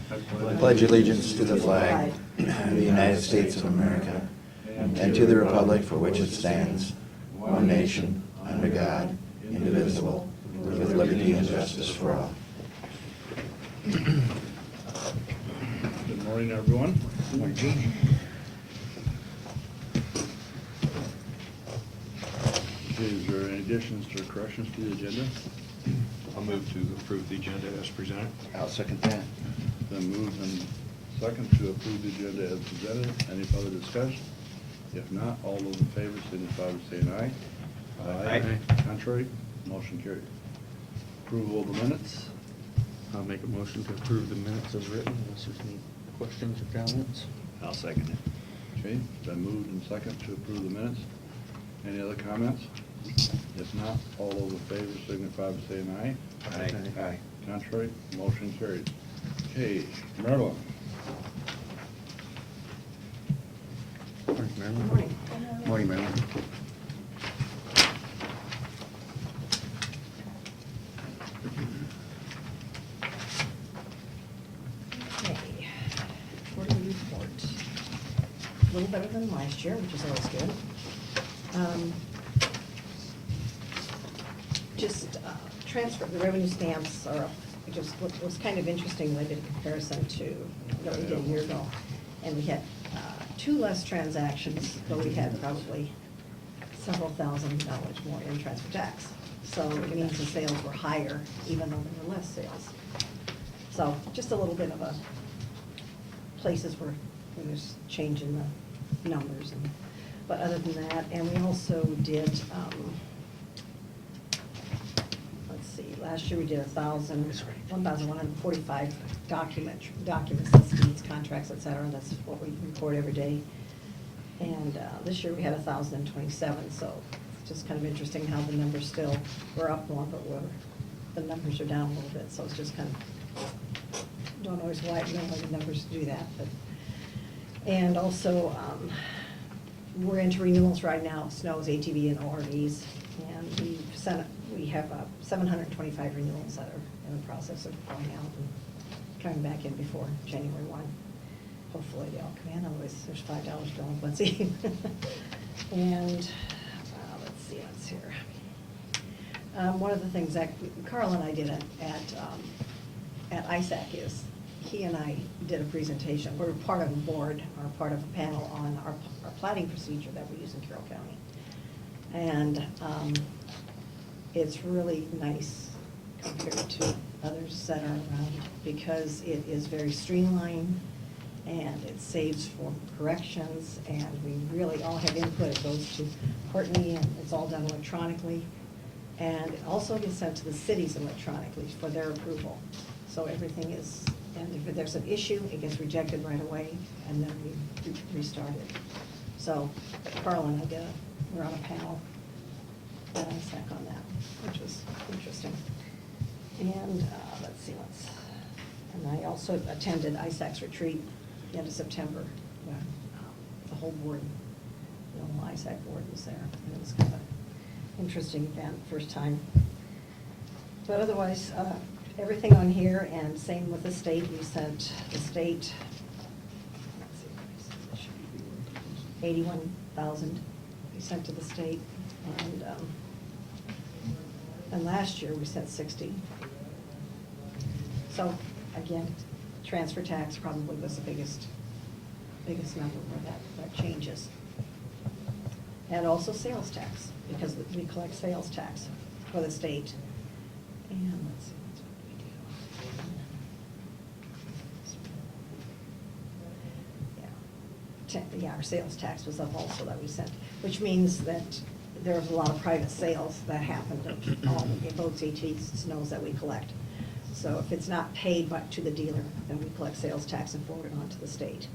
I pledge allegiance to the flag of the United States of America and to the republic for which it stands, one nation, under God, indivisible, with liberty and justice for all. Good morning, everyone. Okay, is there any additions or corrections to the agenda? I'll move to approve the agenda as presented. I'll second that. Then moved and second to approve the agenda as presented. Any further discussion? If not, all those in favor signify by saying aye. Aye. Contrary, motion carried. Approval of the minutes. I'll make a motion to approve the minutes as written, unless there's any questions or comments. I'll second it. Okay, then moved and second to approve the minutes. Any other comments? If not, all those in favor signify by saying aye. Aye. Contrary, motion carried. Okay, Marilyn. Morning, Marilyn. Morning, Marilyn. Okay, quarterly report. A little better than last year, which is always good. Just transfer, the revenue stamps are up. It just was kind of interesting when I did a comparison to what we did a year ago. And we had 2 less transactions, but we had probably several $1,000s more in transfer tax. So it means the sales were higher, even though there were less sales. So just a little bit of a places where there's change in the numbers. But other than that, and we also did, let's see, last year we did 1,145 documents, deeds, contracts, et cetera. That's what we report every day. And this year we had 1,027, so it's just kind of interesting how the numbers still were up more, but the numbers are down a little bit, so it's just kind of, don't always know why the numbers do that. But and also, we're into renewals right now, snows, ATV, and ORVs, and we have 725 renewals that are in the process of going out and coming back in before January 1. Hopefully they all come in, otherwise there's $5 delinquency. And let's see what's here. One of the things that Carl and I did at ISAC is, he and I did a presentation. We're part of a board, or part of a panel on our plating procedure that we use in Carroll County. And it's really nice compared to others that are around, because it is very streamlined and it saves for corrections, and we really all have input. It goes to Courtney and it's all done electronically. And it also gets sent to the cities electronically for their approval. So everything is, and if there's an issue, it gets rejected right away, and then we restart it. So Carl and I we're on a panel at ISAC on that, which was interesting. And let's see and I also attended ISAC's retreat the end of September, when the whole board, the whole ISAC board was there. And it was kind of an interesting event, first time. But otherwise, everything on here, and same with the state. We sent the state, let's see, 81,000 we sent to the state, and last year we sent 60. So again, transfer tax probably was the biggest number where that changes. And also sales tax, because we collect sales tax for the state. And let's see, what we do. Yeah, our sales tax was up also that we sent, which means that there was a lot of private sales that happened of all the boats, ATVs, snows that we collect. So if it's not paid to the dealer, then we collect sales tax and forward it on to the state.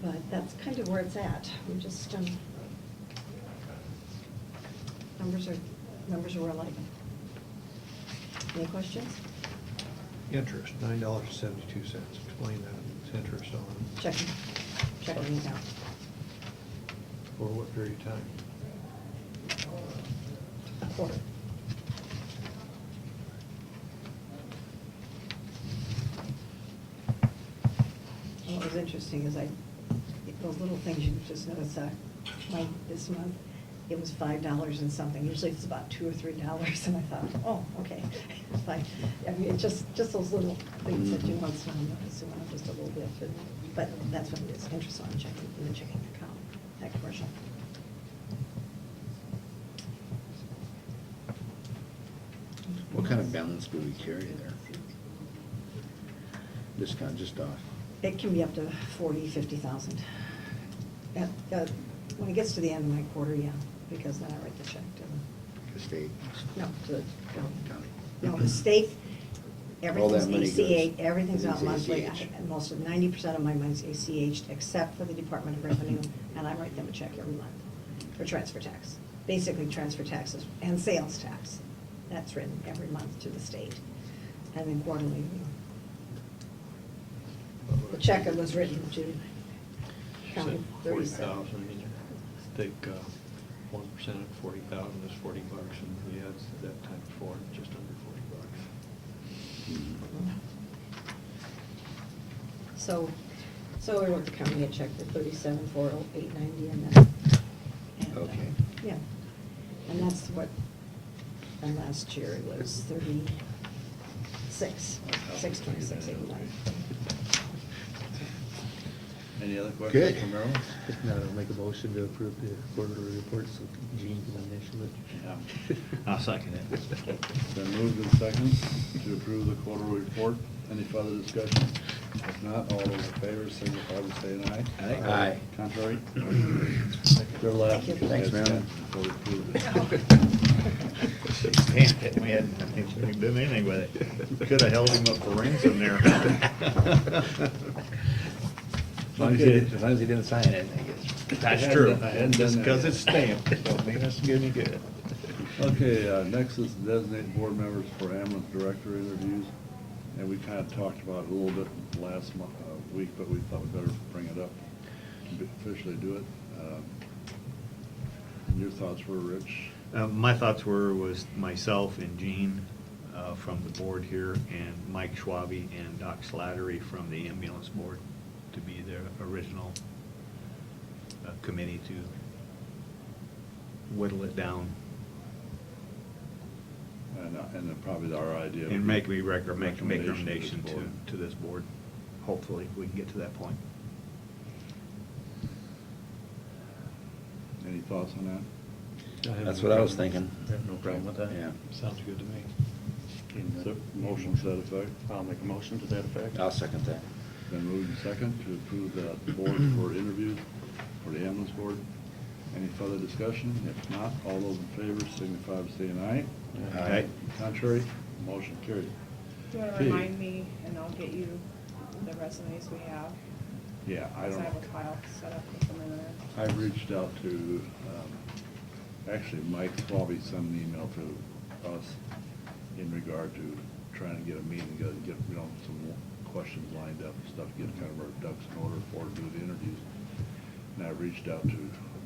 But that's kind of where it's at. We just, numbers are where I like them. Any questions? Interest, $9.72. Explain that. It's interest on, Checking account. for what period of time? Quarter. what was interesting is those little things you just noticed, like this month, it was $5 and something. Usually it's about $2 or $3, and I thought, oh, okay, fine. I mean, it's just those little things that you once in a while notice, just a little bit. But that's what it is, interest on checking, in the checking account, that commercial. What kind of balance do we carry there? Just kind of just off. It can be up to 40, 50,000. When it gets to the end of my quarter, yeah, because then I write the check to The state. no, to the government. County. No, the state, everything's that money ACH, goes- everything's out it's monthly. ACH. And most of, 90% of my money's ACH, except for the Department of Revenue, and I write them a check every month for transfer tax. Basically, transfer taxes and sales tax. That's written every month to the state. And then quarterly, the check that was written to county 37. Take 1% of 40,000 is $40, and we had that time before, just under $40. So I wrote the county a check for 37,408.90, and then. and, Okay. Yeah, and that's what, and last year it was 626.89. Any other Good. questions from Carroll? If not, I'll make a motion to approve the quarterly reports of Gene can initial it. Yeah. I'll second it. Been moved and seconded to approve the quarterly report. Any further discussion? If not, all those in favor signify by saying aye. Aye. Aye. Contrary? Your last. Thank you. Thanks, Marilyn. Before we approve it. Stamped it, we hadn't done anything with it. Could have held him up for ransom there. As long as he didn't sign it, I guess. That's I hadn't true. done- I hadn't Just done because that. it's stamped, don't mean it's good any good. Okay, next is designate board members for ambulance director interviews. And we kind of talked about it a little bit last week, but we thought we'd better bring it up, officially do it. And your thoughts were, Rich? My thoughts was myself and Gene from the board here, and Mike Schwabe and Doc Slattery from the ambulance board to be the original committee to whittle it down And then probably our idea. would and be make recommendation recommendation to this board. to this board. Hopefully, we can get to that point. Any thoughts on that? That's what I was thinking. I have no problem with that. Yeah. Sounds good to me. So, motion to that effect? I'll make a motion to that effect. I'll second that. Then moved and second to approve the board for interviews for the ambulance board. Any further discussion? If not, all those in favor signify by saying aye. Aye. Contrary, motion carried. Do you want Okay. to remind me, and I'll get you the resumes we have? Yeah, I Because don't. I have a file set up with them in there. I've reached out to, actually, Mike Schwabe sent an email to us in regard to trying to get a meeting, get, some questions lined up and stuff, get kind of our ducks in order for to do the interviews. And I reached out to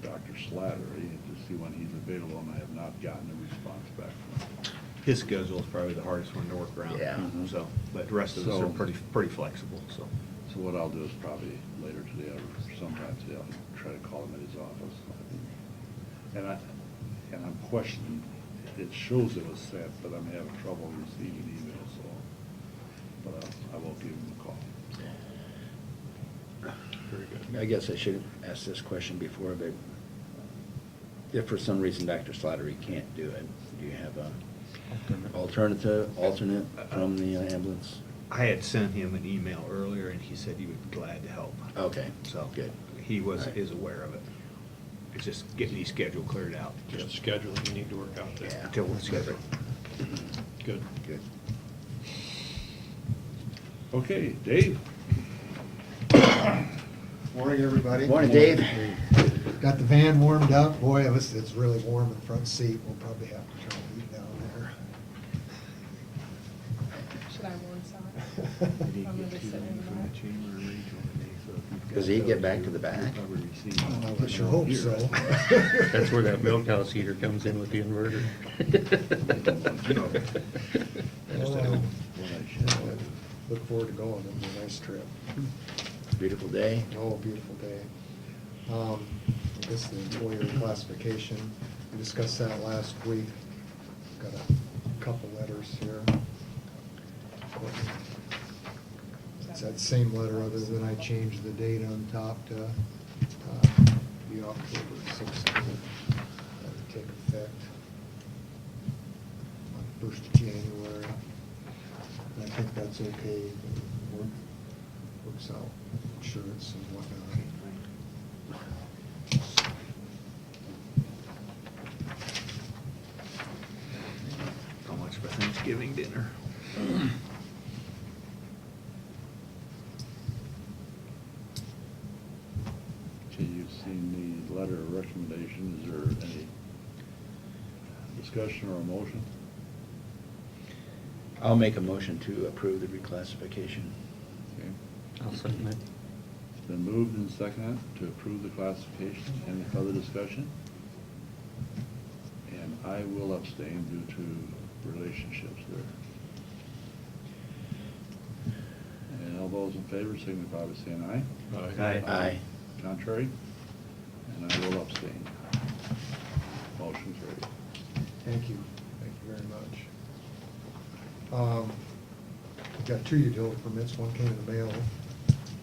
Dr. Slattery to see when he's available, and I have not gotten a response back from him. His schedule is probably the hardest one to work around. Yeah. So, but the rest of us So- are pretty flexible, so. So what I'll do is probably later today or sometime today, I'll try to call him at his office. And I'm questioning, it shows it was sent, but I'm having trouble receiving emails, so, but I will give him a call. Very good. I guess I should have asked this question before, but if for some reason Dr. Slattery can't do it, do you have a alternate from the ambulance? I had sent him an email earlier, and he said he would be glad to help. Okay, So, good. he All right. is aware of it. It's just getting his schedule cleared out. Just scheduling you need to work out there. Yeah. Till it's scheduled. Good. Good. Okay, Dave? Morning, everybody. Morning, Dave. Got the van warmed up. Boy, it's really warm in the front seat. We'll probably have to turn the heat down there. Should I warn some? Did he I'm gonna get be two sitting in from the the back. chamber originally? So if you've got Does he get those, back to you'll the back? probably receive them. I sure hope so. That's where that milk house heater comes in with the inverter. Well, Look forward to going. It'll be a nice trip. Beautiful day. Oh, beautiful day. I guess the employer classification, we discussed that last week. Got a couple letters here. It's that same letter, other than I changed the date on top to be October 16th. That would take effect on 1st of January. And I think that's okay. Works out, insurance and whatnot. How much for Thanksgiving dinner? Okay, you've seen the letter of recommendation. Is there any discussion or a motion? I'll make a motion to approve the reclassification. Okay. I'll second it. It's been moved and seconded to approve the classification. Any further discussion? And I will abstain due to relationships there. And all those in favor signify by saying aye. Aye. Contrary? And I will abstain. Motion carried. Thank you. Thank you very much. We've got 2 utility permits. One came in the mail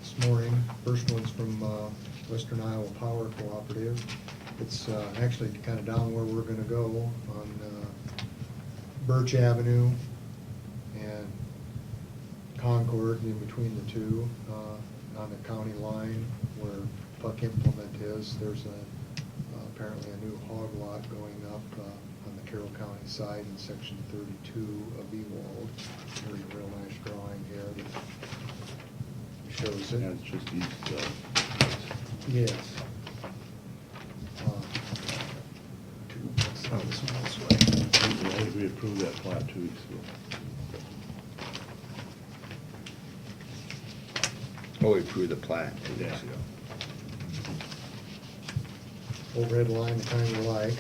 this morning. First one's from Western Iowa Power Cooperative. It's actually kind of down where we're gonna go on Birch Avenue and Concord, in between the two, on the county line where Puck Implement is. There's apparently a new hog lot going up on the Carroll County side in section 32 of Ewald. There's a real nice drawing here that shows it. Yeah, it's just east, Yes. Oh, this one this way. I think we approved that plat 2 weeks ago. Oh, we approved the plat 2 weeks Yeah. ago. Old red line, the kind we like.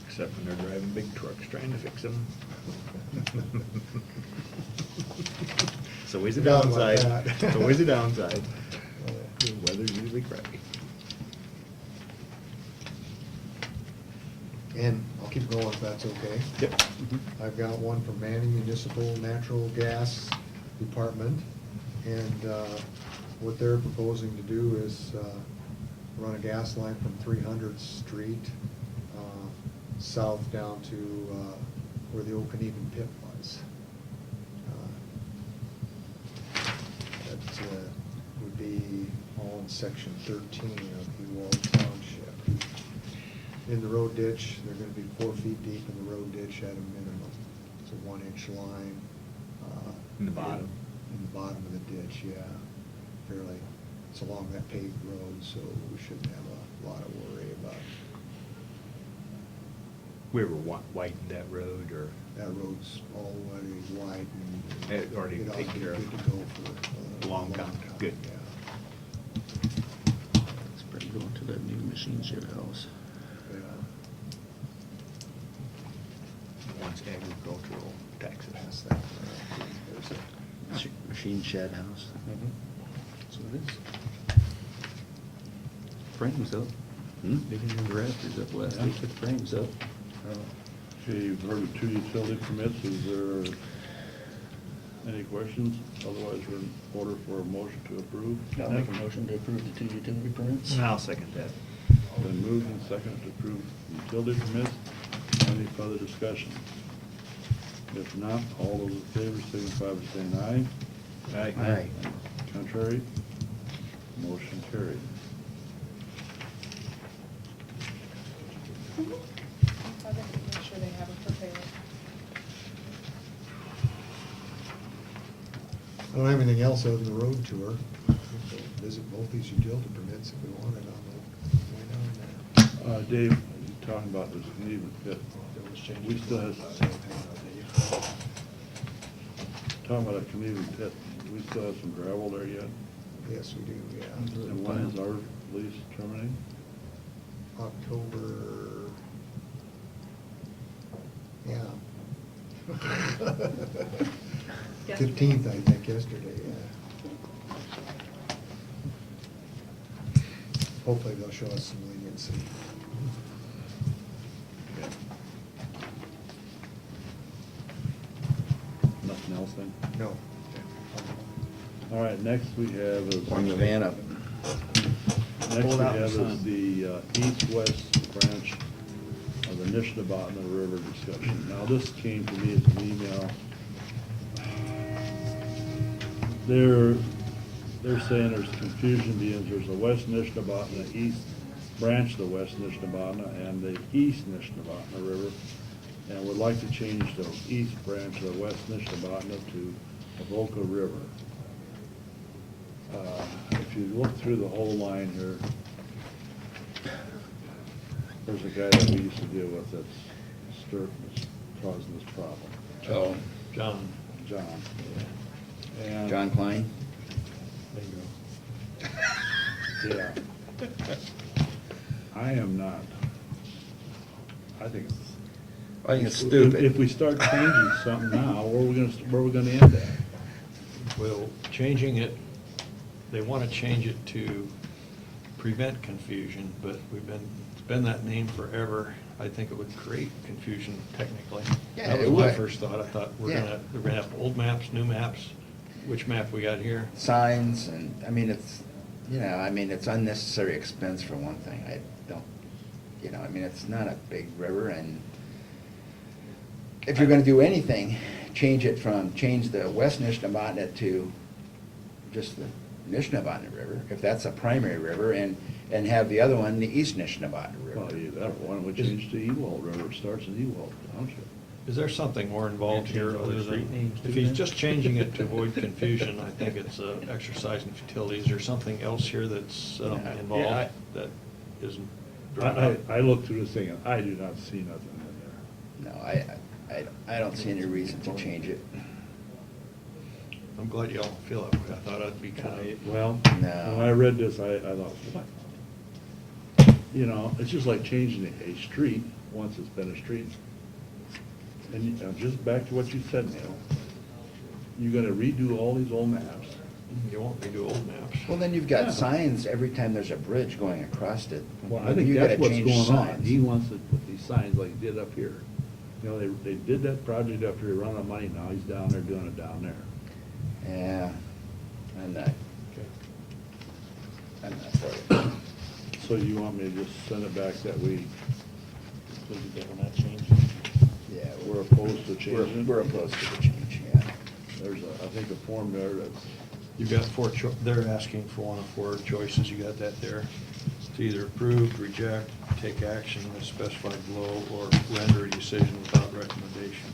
Except when they're driving big trucks trying to fix them. It's always a Forgot about downside. that. It's always a downside. The weather's usually crappy. And I'll keep going if that's okay. Yep. I've got one from Manning Municipal Natural Gas Department, and what they're proposing to do is run a gas line from 300th Street south down to where the old Knieven pit was. That would be all in section 13 of Ewald Township. In the road ditch, they're gonna be 4 feet deep in the road ditch at a minimum. It's a 1-inch line. In the bottom. In the bottom of the ditch, yeah. Fairly, it's along that paved road, so we shouldn't have a lot of worry about We ever widened that road, or? that. Road's already wide and. It already it ought to taken be care of. Good to go for a Long time. Good. Yeah. It's pretty going to that new machine shed house. Yeah. Wants agricultural taxes. Pass that. There's a Machine shed house. So it is. Frames up. Hmm? Digging the rafters up last Yeah. week, put frames up. Okay, you've heard of 2 utility permits. Is there any questions? Otherwise, we're in order for a motion to approve. I'll make a motion to approve the 2 utility permits. And I'll second that. Been moved and seconded to approve the utility permits. Any further discussion? If not, all those in favor signify by saying aye. Aye. Contrary? Motion carried. I'll make sure they have it prepared. I don't have anything else other than the road tour. We'll visit both these utility permits if we wanted on the way down there. Dave, you're talking about this Knieven pit. We still have, talking about a Knieven pit, we still have some gravel there yet? Yes, we do, yeah. And when is our lease terminating? October, yeah. Yesterday. 15th, I think, yesterday, yeah. Hopefully they'll show us some leniency. Okay. Nothing else then? No. All right, next we have is. Bring the van up. Next Hold we out in the have is sun. the east-west branch of the Nishnabotna River discussion. Now, this came to me as an email. They're saying there's confusion because there's a West Nishnabotna East branch of the West Nishnabotna and the East Nishnabotna River, and would like to change the east branch of the West Nishnabotna to Avoca River. If you look through the whole line here, there's a guy that we used to deal with that's causing this problem. Oh, John, John. And John Klein? bingo. Yeah. I am not. I think it's. I think it's stupid. If we start changing something now, where are we gonna end at? Well, changing it, they want to change it to prevent confusion, but it's been that name forever. I think it would create confusion technically. Yeah, That was it my would. first thought. I thought Yeah. we're gonna have old maps, new maps. Which map we got here? Signs and, I mean, it's, it's unnecessary expense for one thing. I don't, it's not a big river, and if you're gonna do anything, change the West Nishnabotna to just the Nishnabotna River, if that's a primary river, and have the other one, the East Nishnabotna Well, River. either that, why don't we change to Ewald River? It starts in Ewald Township. Is there something more involved Can't here change all other the street than, names, if do he's that? just changing it to avoid confusion, I think it's an exercise in futility. Is there something else here that's Yeah, involved that isn't drawn out? I looked through this thing and I do not see nothing in there. No, I don't see any reason to change it. I'm glad y'all feel that way. I thought I'd be kind of, Well, No. when I read this, I thought, what? It's just like changing a street, once it's been a street. And just back to what you said, Neil, you're gonna redo all these old maps. you won't redo old maps. Well, then you've Yeah. got signs every time there's a bridge going across it. Well, I think You that's gotta what's change going on. signs. He wants to put these signs like he did up here. They did that project up here, run out of money now, he's down there doing it down there. Yeah, I'm not for it. So you want me to just send it back that we, That change. Yeah, we're opposed to changing? We're opposed to the change, yeah. there's I think a form there that's, You've got they're asking for one of four choices. You got that there. It's either approve, reject, take action as specified below, or render a decision without recommendation.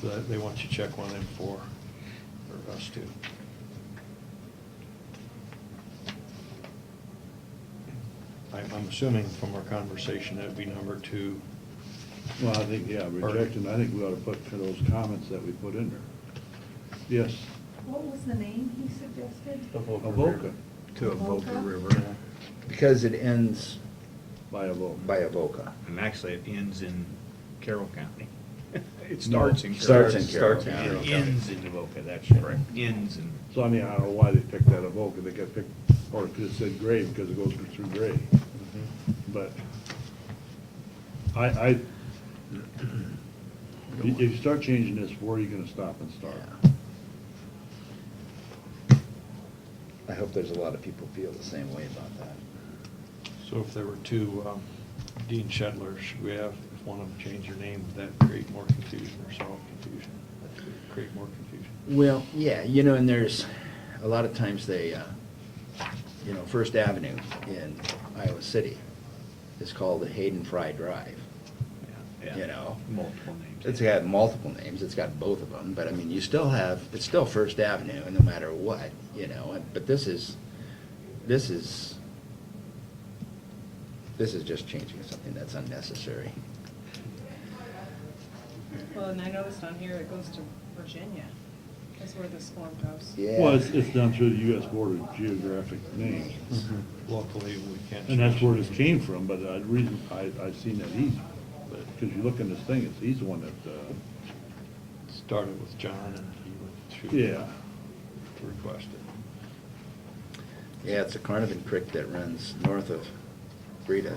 So they want you to check one of them four, or us too. I'm assuming from our conversation that'd be number 2. well, I think, yeah, rejecting, I think we ought to put for those comments that we put in there. Yes, What was the name he suggested? Avoca, To Avoca Avoca? River. Because it ends by Avoca. by Avoca. And actually, it ends in Carroll County. It No, starts in Carroll. starts in Carroll And County. it ends in Avoca, that's correct. Ends in. So I mean, I don't know why they picked that Avoca, they got picked, or it could have said Gray because it goes through Gray. But if you start changing this, where are you gonna stop and start? Yeah. I hope there's a lot of people feel the same way about that. So if there were 2 Dean Shettlers, should we have, if one of them change their name, would that create more confusion or solve confusion? That would create more confusion. Well, yeah, and there's, a lot of times they, First Avenue in Iowa City is called the Hayden Fry Drive. Multiple names. It's got multiple names, it's got both of them, but I mean, it's still First Avenue, no matter what, but this is just changing something that's unnecessary. Well, and I noticed on here it goes to Virginia. That's where this form goes. Yeah. Well, it's done through the U.S. Board of Geographic Names. Locally, we can't. And that's change where it. this came from, but the reason I've seen that he's, because you look in this thing, he's the one that started with John and he went to. Yeah. To request it. Yeah, it's a Carnarvon Creek that runs north of Breda.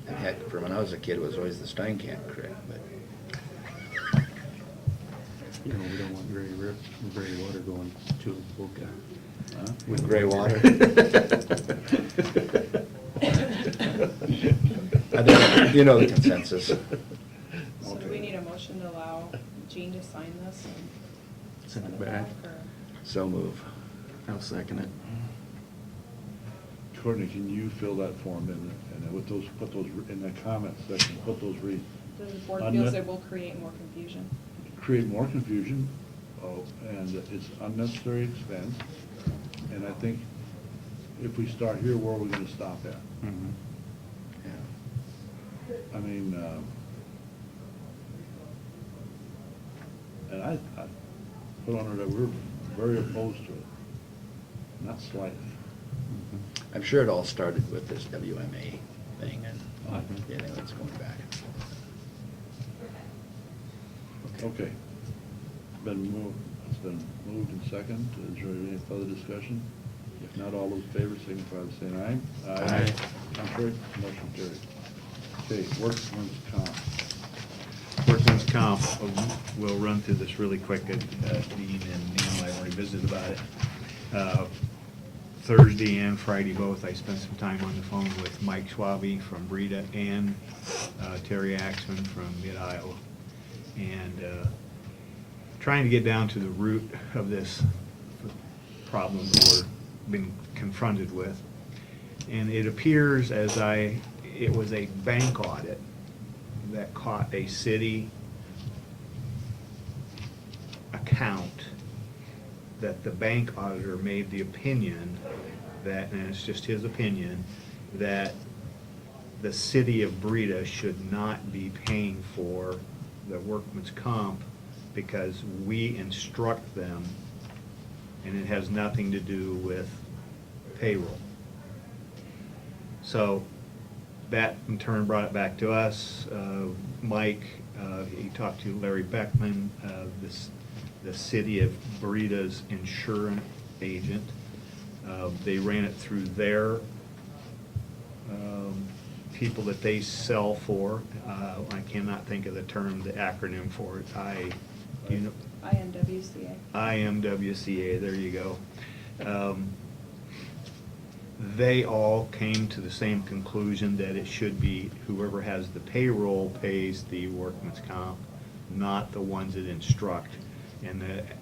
And heck, from when I was a kid, it was always the Steinkamp Creek, but You know, we don't want gray water going to Boca. with gray water. I don't, you know the consensus. So do we need a motion to allow Jean to sign this and Send it back. or- So move. I'll second it. Courtney, can you fill that form in, and with those, put those, in the comments section, put those The board Unne- feels it will create more confusion. create more confusion, and it's unnecessary expense. And I think if we start here, where are we gonna stop at? Mhm. Yeah. I mean, and I put on her that we're very opposed to it, not slightly. Mhm. I'm sure it all started with this WMA thing and, Mhm. you know, it's going back. Okay. It's been moved and second. Is there any further discussion? If not, all those in favor signify by saying aye. Aye. Contrary, motion carried. Okay, workman's comp. Workman's comp, we'll run through this really quick. Dean and Neil and I already visited about it. Thursday and Friday both, I spent some time on the phone with Mike Schwabe from Breda and Terry Axman from Mid-Iowa. And trying to get down to the root of this problem that we're being confronted with. And it appears it was a bank audit that caught a city account that the bank auditor made the opinion that, and it's just his opinion, that the city of Breda should not be paying for the workman's comp because we instruct them, and it has nothing to do with payroll. So that in turn brought it back to us. Mike, he talked to Larry Beckman, the city of Breda's insurance agent. They ran it through their people that they sell for. I cannot think of the term, the acronym for it. IMWCA. IMWCA, there you go. They all came to the same conclusion that it should be whoever has the payroll pays the workman's comp, not the ones that instruct. And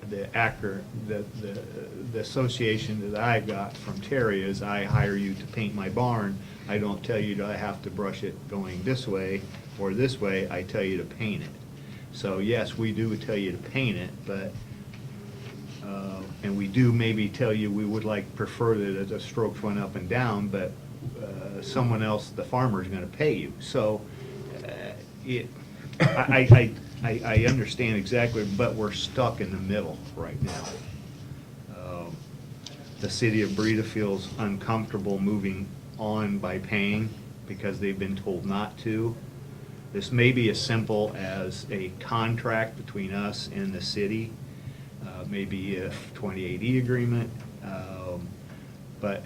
the association that I got from Terry is, I hire you to paint my barn. I don't tell you that I have to brush it going this way or this way, I tell you to paint it. So yes, we do tell you to paint it, but, and we do maybe tell you we would prefer that the strokes went up and down, but someone else, the farmer's gonna pay you. So, I understand exactly, but we're stuck in the middle right now. The city of Breda feels uncomfortable moving on by paying because they've been told not to. This may be as simple as a contract between us and the city, maybe a 2080 agreement, but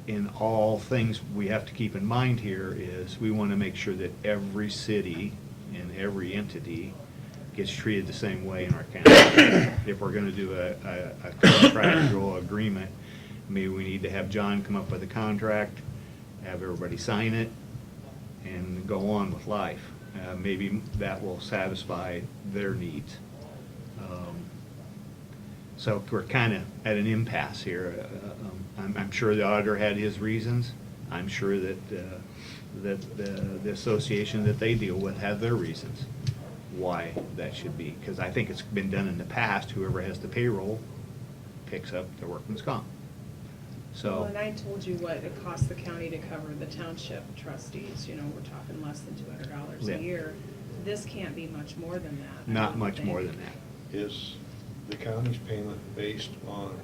in all things we have to keep in mind here is we want to make sure that every city and every entity gets treated the same way in our county. If we're going to do a contractual agreement, maybe we need to have John come up with a contract, have everybody sign it, and go on with life. Maybe that will satisfy their needs. So we're kind of at an impasse here. I'm sure the auditor had his reasons. I'm sure that the association that they deal with have their reasons why that should be. Because I think it's been done in the past, whoever has the payroll picks up the workman's comp. So. Well, and I told you what it costs the county to cover the township trustees, we're talking less than $200 Yeah. a year. This can't be much more than that. I Not don't much think. more than that. Is the county's payment based on,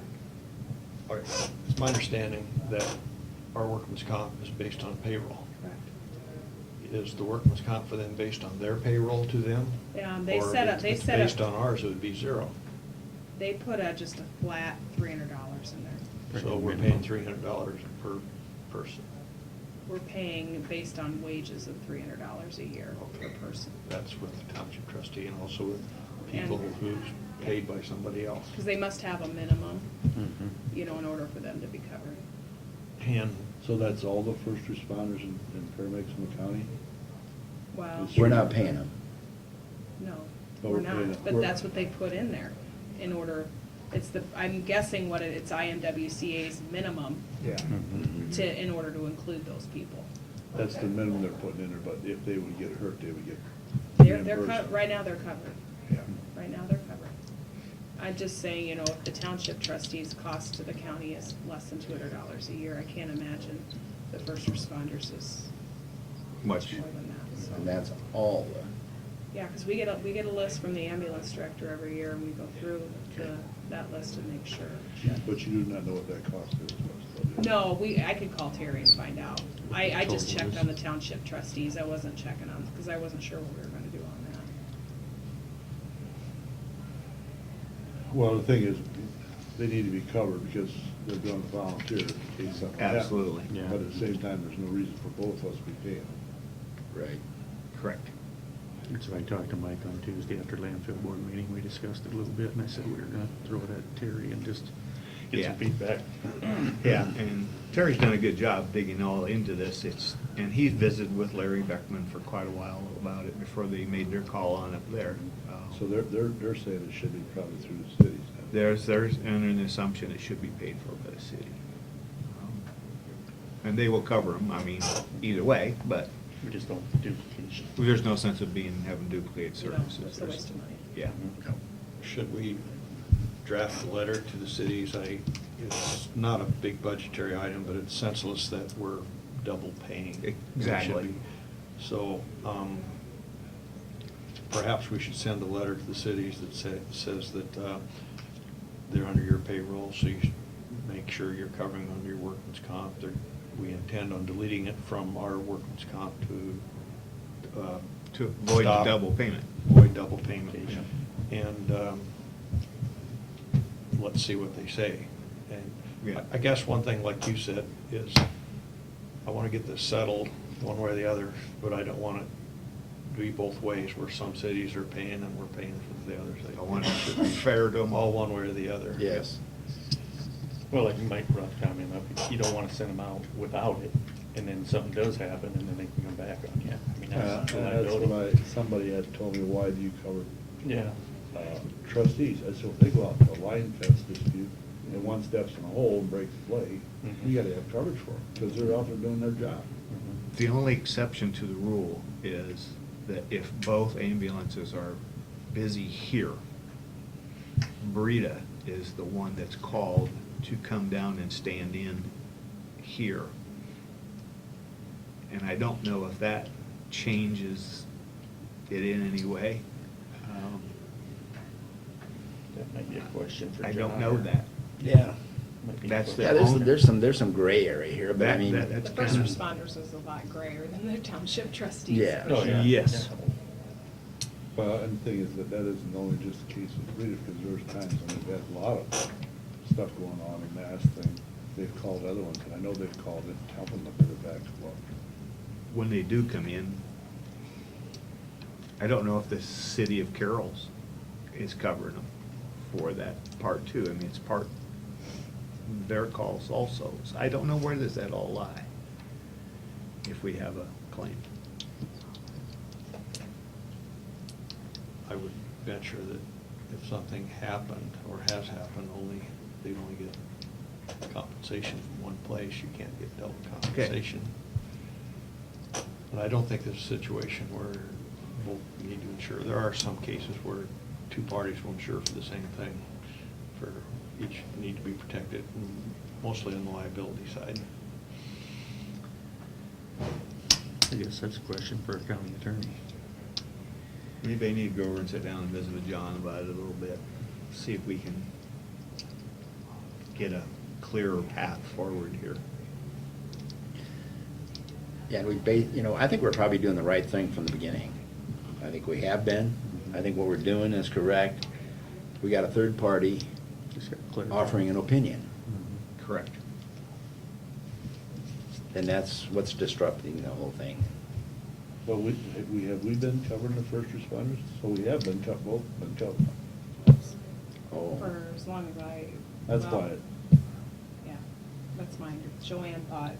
it's my understanding that our workman's comp is based on payroll. Correct. is the workman's comp for them based on their payroll to them? They Or set up, if they it's set up. based on ours, it would be zero. They put just a flat $300 in there. So we're paying $300 per person. We're paying based on wages of $300 a year per person. That's with the township trustee and also with people And- who's paid by somebody else. Because they must have a minimum, Mhm. in order for them to be covered. And So that's all the first responders and paramedics in the county? Wow. We're not paying them. No, But we're we're paying not, it. but We're- that's what they put in there, in order, I'm guessing it's IMWCA's minimum Yeah. in order to include those people. That's the minimum they're putting in there, but if they would get hurt, they would get They're reimbursed. right now they're covered. Yeah. Right now, they're covered. I'm just saying, if the township trustees' cost to the county is less than $200 a year, I can't imagine the first responders is Much. more than that, so. And that's all Yeah, because we get a list from the ambulance director every year, and we go through that list and make sure. But you do not know what that cost is? No, I could call Terry and find out. I just checked on the township trustees, I wasn't checking on, because I wasn't sure what we were gonna do on that. Well, the thing is, they need to be covered because they're going to volunteer in case something happens. Absolutely. Yeah. But at the same time, there's no reason for both of us to be paying them. right. Correct. So I talked to Mike on Tuesday after landfill board meeting, we discussed it a little bit, and I said we were gonna throw it at Terry and just get some Yeah. feedback. Yeah, and Terry's done a good job digging all into this. And he's visited with Larry Beckman for quite a while about it before they made their call on it there. So they're saying it should be probably through the cities. There's an assumption it should be paid for by the city. And they will cover them, I mean, either way, but We just don't want duplication. there's no sense of having duplicated No, services. it's a waste of money. Yeah. should we draft a letter to the cities? It's not a big budgetary item, but it's senseless that we're double paying. It should Exactly. be. So, perhaps we should send a letter to the cities that says that they're under your payroll, so you should make sure you're covering under your workman's comp. We intend on deleting it from our workman's comp To avoid the stop- double payment. Avoid double payment. Yeah. And let's see what they say. And Yeah. I guess one thing, like you said, is I want to get this settled one way or the other, but I don't want it to be both ways, where some cities are paying and we're paying for the others. I want it to be fair to them All one way or the other. Yes. Well, like Mike brought the comment up, you don't wanna send them out without it, and then something does happen, and then they can come back on you. I mean, that's a That's liability. what somebody had told me, why do you cover Yeah. trustees? I said, if they go out to a line fence dispute, and one steps in a hole and breaks his leg, Mhm. you gotta have coverage for them, because they're out there doing their job. Mhm. The only exception to the rule is that if both ambulances are busy here, Brita is the one that's called to come down and stand in here. And I don't know if that changes it in any way. That might be a question for I John. don't know that. Yeah. Might be a That's question. the Yeah, only- there's some gray area here, but I mean. That's The first kind of- responders is a lot grayer than the township trustees. Yeah. for Oh, sure. yeah. Yes. Yeah. Well, and the thing is that isn't only just the case with Rita, because there's times when they've had a lot of stuff going on in mass thing. They've called other ones, and I know they've called it, helping them with their backs up. When they do come in, I don't know if the city of Carroll's is covering them for that part too. I mean, it's part their calls also. So I don't know where does that all lie, if we have a claim. I would venture that if something happened or has happened, they'd only get compensation from one place. You can't get double compensation. But I don't think there's a situation where we'll need to insure. There are some cases where two parties will insure for the same thing, for each need to be protected, mostly on the liability side. I guess that's a question for a county attorney. Maybe I need to go over and sit down and visit with John about it a little bit, see if we can get a clearer path forward here. Yeah, and I think we're probably doing the right thing from the beginning. I think we have been. I think what we're doing is correct. We got a third party Just gotta clarify. offering an opinion, Correct. and that's what's disrupting the whole thing. Well, have we been covering the first responders? So we have been both been covered. Oh, For as long as That's well, why, Yeah, that's mine. Joanne thought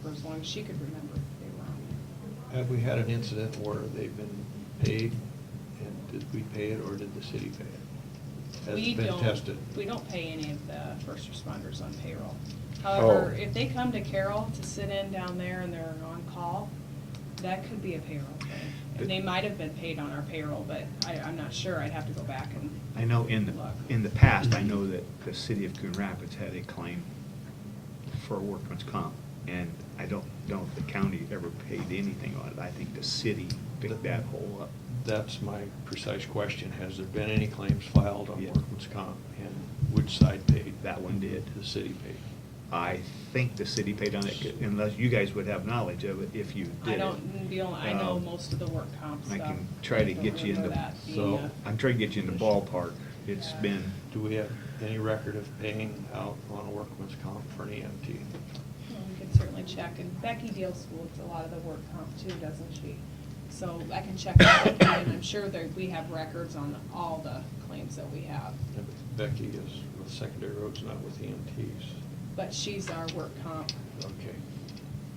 for as long as she could remember, they were on there. Have we had an incident where they've been paid, and did we pay it, or did the city pay it? Has We it been don't- tested? We don't pay any of the first responders on payroll. However, Oh. if they come to Carroll to sit in down there and they're on call, that could be a payroll thing. And they might have been paid on our payroll, but I'm not sure. I'd have to go back and I know in the past, I know that the city of Coon Rapids had a claim for workman's comp, and I don't know if the county ever paid anything on it. I think the city picked that hole up. That's my precise question. Has there been any claims filed on Yeah. workman's comp, and which side paid? That one did. The city paid. I think the city paid on it, unless you guys would have knowledge of it if you did it. I know most of the work comp I stuff. can try to don't get you remember into, that being so a- I'm trying to get you in the ballpark. It's been, Do we have any record of paying out on a workman's comp for an EMT? Well, we can certainly check, and Becky deals with a lot of the work comp too, doesn't she? So I can check with Becky, and I'm sure that we have records on all the claims that we have. Becky is with secondary roads, not with EMTs. But she's our work comp Okay.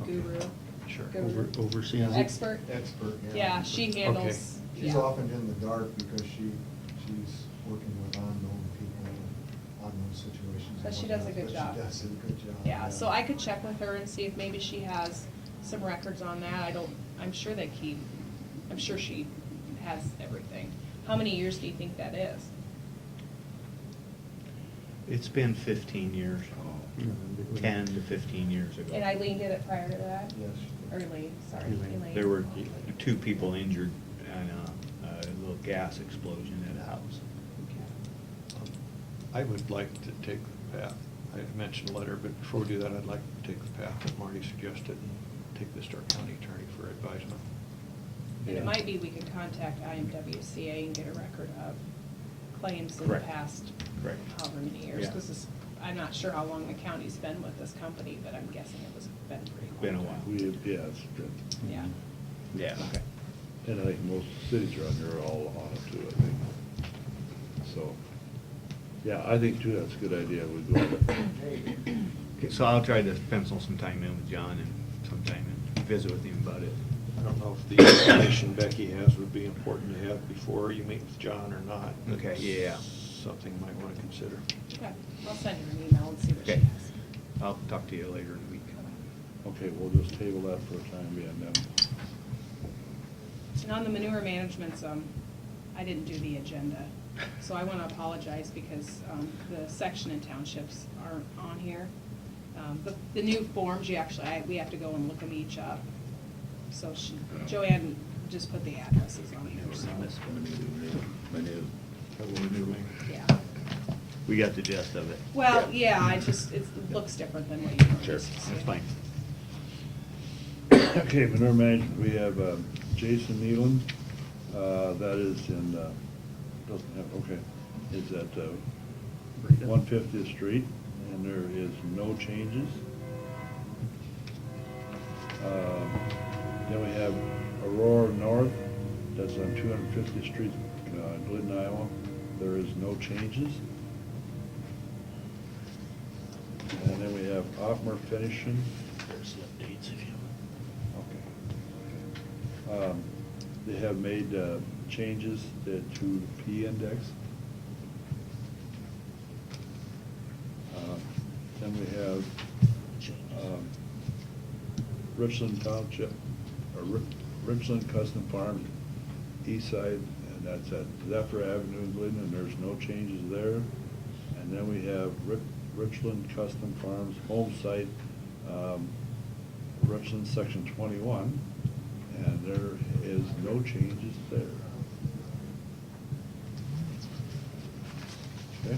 guru. Sure. Guru. Oversees it? Expert. Expert, yeah. Yeah, she handles. She's yeah. often in the dark because she's working with unknown people on those situations. But and she does a whatnot, good but job. She does a good job. Yeah, so I could check with her and see if maybe she has some records on that. I'm sure I'm sure she has everything. How many years do you think that is? it's been 15 years, Mm-hmm. 10 to 15 years ago. And Eileen did it prior to that? Yes. Or Elaine, sorry, Elaine. Elaine. There were 2 people injured in a little gas explosion at a house. I would like to take the path, I mentioned a letter, but before we do that, I'd like to take the path that Marty suggested and take this to our county attorney for advisement. And Yeah. it might be we could contact IMWCA and get a record of claims in the Correct. past, Correct. however many years. Yeah. Because I'm not sure how long the county's been with this company, but I'm guessing it was been pretty long. Been a while. yeah, it's good. Yeah. Yeah. okay. And I think most cities around here are all on it too, I think. So, yeah, I think too, that's a good idea. We go with it. Okay, so I'll try to pencil some time in with John and sometime and visit with him about it. I don't know if the information Becky has would be important to have before you meet with John or not. Okay, yeah. Something you might want to consider. Okay, I'll send her an email and see what she Okay. has. I'll talk to you later in the week. Okay, we'll just table that for a time being then. And on the manure management, I didn't do the agenda, so I want to apologize because the section in townships aren't on here. The new forms, we have to go and look them each up. So Joanne just put the addresses on here, so, Manu. yeah. We got the gist of it. Well, yeah, it looks different than what you normally Sure, see. That's fine. Okay, manure management, we have Jason Nealon, that is in, doesn't have, okay, is at 150th Street, and there is no changes. Then we have Aurora North, that's on 250th Street, Glidden, Iowa. There is no changes. And then we have Ottmer Finishing. There's the dates if you Okay. They have made changes to P index. Then we have Richland Township, or Richland Custom Farms, east side, and that's at Zephyr Avenue in Glidden, and there's no changes there. And then we have Richland Custom Farms home site, Richland Section 21, and there is no changes there. Okay?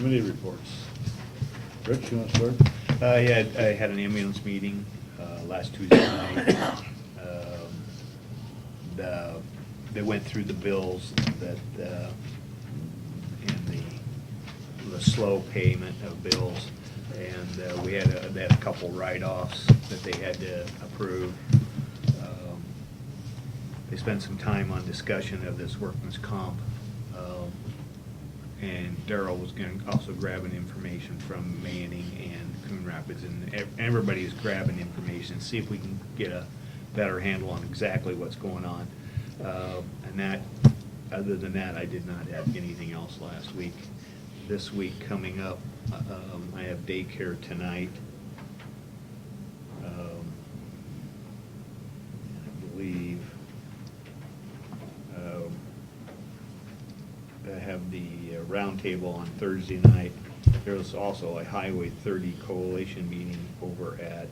Committee reports. Rich, you want to start? Yeah, I had an ambulance meeting last Tuesday night. They went through the bills that, and the slow payment of bills. And they had a couple write-offs that they had to approve. They spent some time on discussion of this workman's comp. And Darrell was also grabbing information from Manning and Coon Rapids, and everybody's grabbing information, see if we can get a better handle on exactly what's going on. And that, other than that, I did not have anything else last week. This week coming up, I have daycare tonight. I believe I have the roundtable on Thursday night. There was also a Highway 30 Coalition meeting over at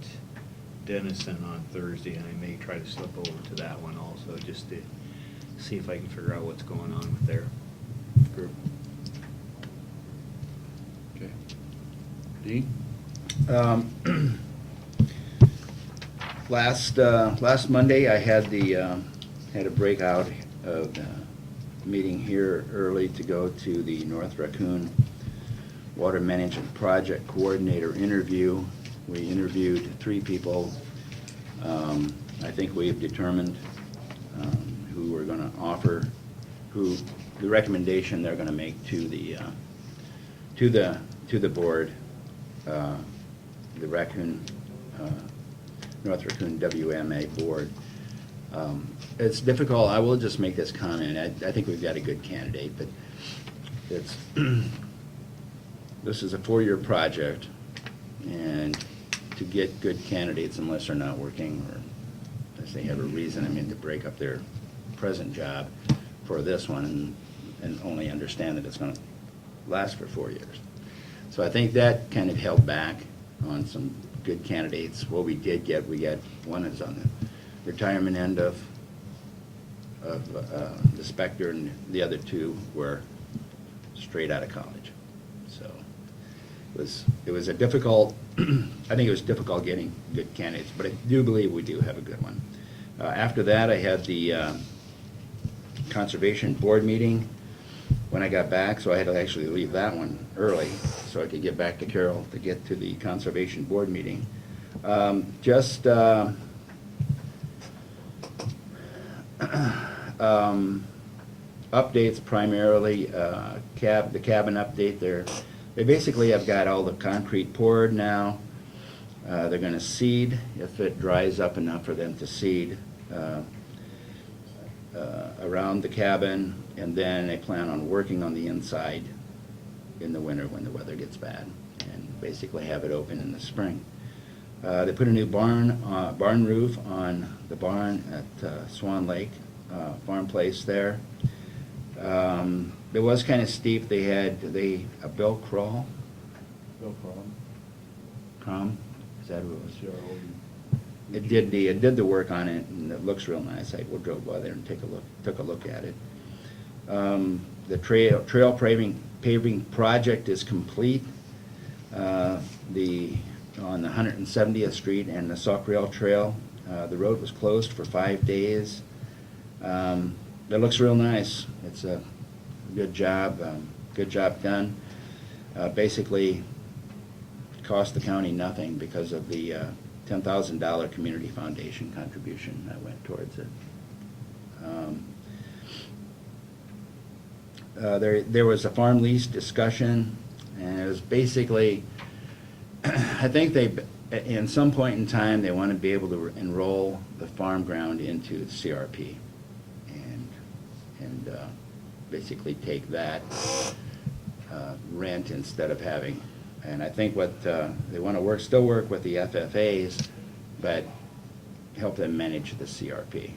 Denison on Thursday, and I may try to slip over to that one also, just to see if I can figure out what's going on with their group. Okay. Dean? Last Monday, I had had a breakout of meeting here early to go to the North Raccoon Water Management Project Coordinator interview. We interviewed 3 people. I think we've determined who we're going to offer, who the recommendation they're going to make to the board, the Raccoon North Raccoon WMA board. It's difficult. I will just make this comment. I think we've got a good candidate, but it's this is a 4-year project, and to get good candidates, unless they're not working or unless they have a reason, I mean, to break up their present job for this one and only understand that it's going to last for 4 years. So I think that kind of held back on some good candidates. What we did get, we got one is on the retirement end of the spectrum, and the other 2 were straight out of college. So it was a difficult, I think it was difficult getting good candidates, but I do believe we do have a good one. After that, I had the Conservation Board meeting when I got back, so I had to actually leave that one early so I could get back to Carroll to get to the Conservation Board meeting. Updates primarily, the cabin update there. They basically have got all the concrete poured now. They're going to seed if it dries up enough for them to seed around the cabin, and then they plan on working on the inside in the winter when the weather gets bad, and basically have it open in the spring. They put a new barn roof on the barn at Swan Lake Farm Place there. It was kind of steep. They had a Bill Crawl. Bill Crum. Crum? Is that who it was? C-R-O-U. It did the work on it, and it looks real nice. I drove by there and took a look at it. The trail paving project is complete. On the 170th Street and the Sauk Rail Trail, the road was closed for 5 days. It looks real nice. It's a good job done. Basically, it cost the county nothing because of the $10,000 community foundation contribution that went towards it. There was a farm lease discussion, and it was basically, I think in some point in time, they want to be able to enroll the farm ground into the CRP and basically take that rent instead of having. And I think what they want to still work with the FFAs, but help them manage the CRP.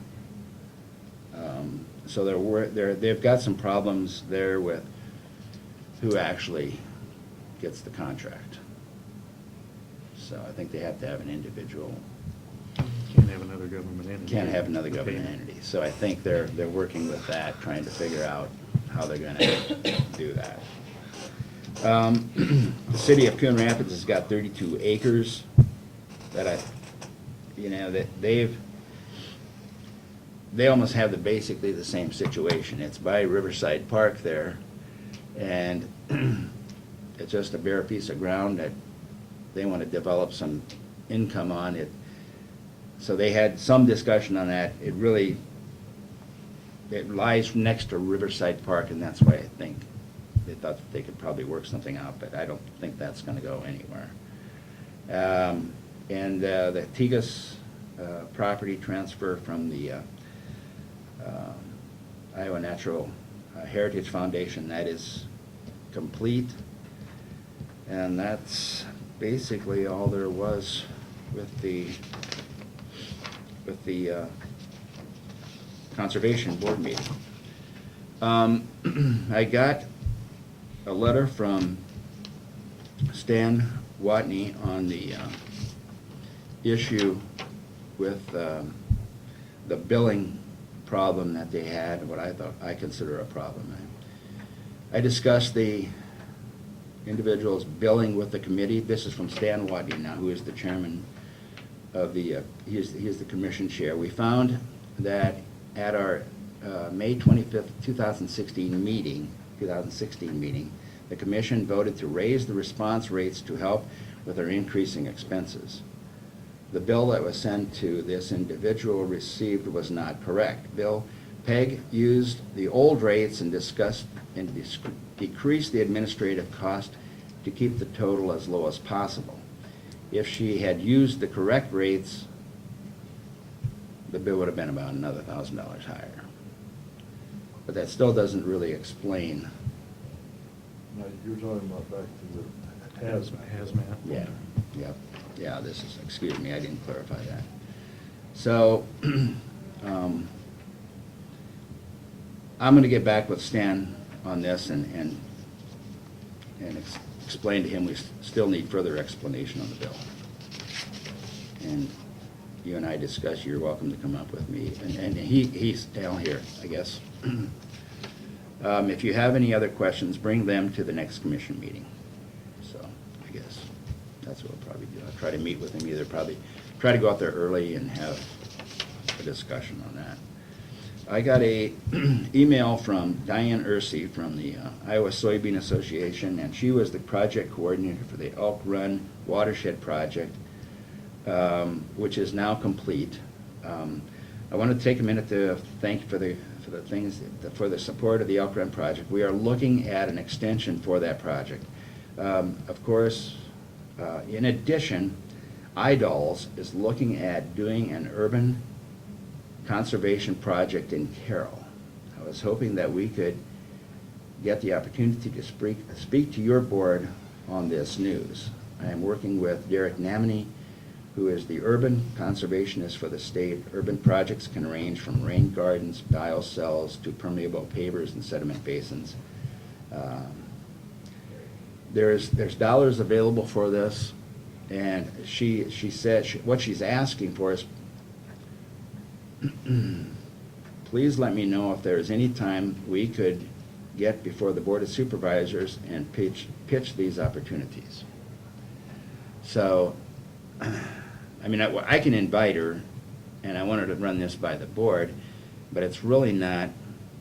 So they've got some problems there with who actually gets the contract. So I think they have to have an individual. Can't have another government entity. Can't have another government Payment. entity. So I think they're working with that, trying to figure out how they're going to do that. The city of Coon Rapids has got 32 acres that they almost have basically the same situation. It's by Riverside Park there, and it's just a bare piece of ground that they want to develop some income on it. So they had some discussion on that. It lies next to Riverside Park, and that's why I think they thought that they could probably work something out, but I don't think that's gonna go anywhere. And the Tigas property transfer from the Iowa Natural Heritage Foundation, that is complete. And that's basically all there was with the Conservation Board meeting. I got a letter from Stan Watney on the issue with the billing problem that they had, what I consider a problem. I discussed the individuals billing with the committee. This is from Stan Watney now, who is the chairman of the, he is the commission chair. We found that at our May 25th, 2016 meeting, the commission voted to raise the response rates to help with our increasing expenses. The bill that was sent to this individual received was not correct. Bill Pegg used the old rates and decreased the administrative cost to keep the total as low as possible. If she had used the correct rates, the bill would have been about another $1,000 higher. But that still doesn't really explain. Now, you're talking about back to the hazmat. Hazmat. Yeah, this is, excuse me, I didn't clarify that. So, I'm gonna get back with Stan on this and explain to him we still need further explanation on the bill. And you and I discuss, you're welcome to come up with me, and he's down here, I guess. If you have any other questions, bring them to the next commission meeting. So, I guess that's what we'll probably do. I'll try to meet with him, either probably try to go out there early and have a discussion on that. I got a email from Diane Ursey from the Iowa Soybean Association, and she was the project coordinator for the Elk Run Watershed Project, which is now complete. I want to take a minute to thank you for the support of the Elk Run project. We are looking at an extension for that project. Of course, in addition, IDOLS is looking at doing an urban conservation project in Carroll. I was hoping that we could get the opportunity to speak to your board on this news. I am working with Derek Namney, who is the urban conservationist for the state. Urban projects can range from rain gardens, biocells, to permeable pavers and sediment basins. There's dollars available for this, and she said what she's asking for is, please let me know if there's any time we could get before the Board of Supervisors and pitch these opportunities. So, I mean, I can invite her, and I wanted to run this by the board, but it's really not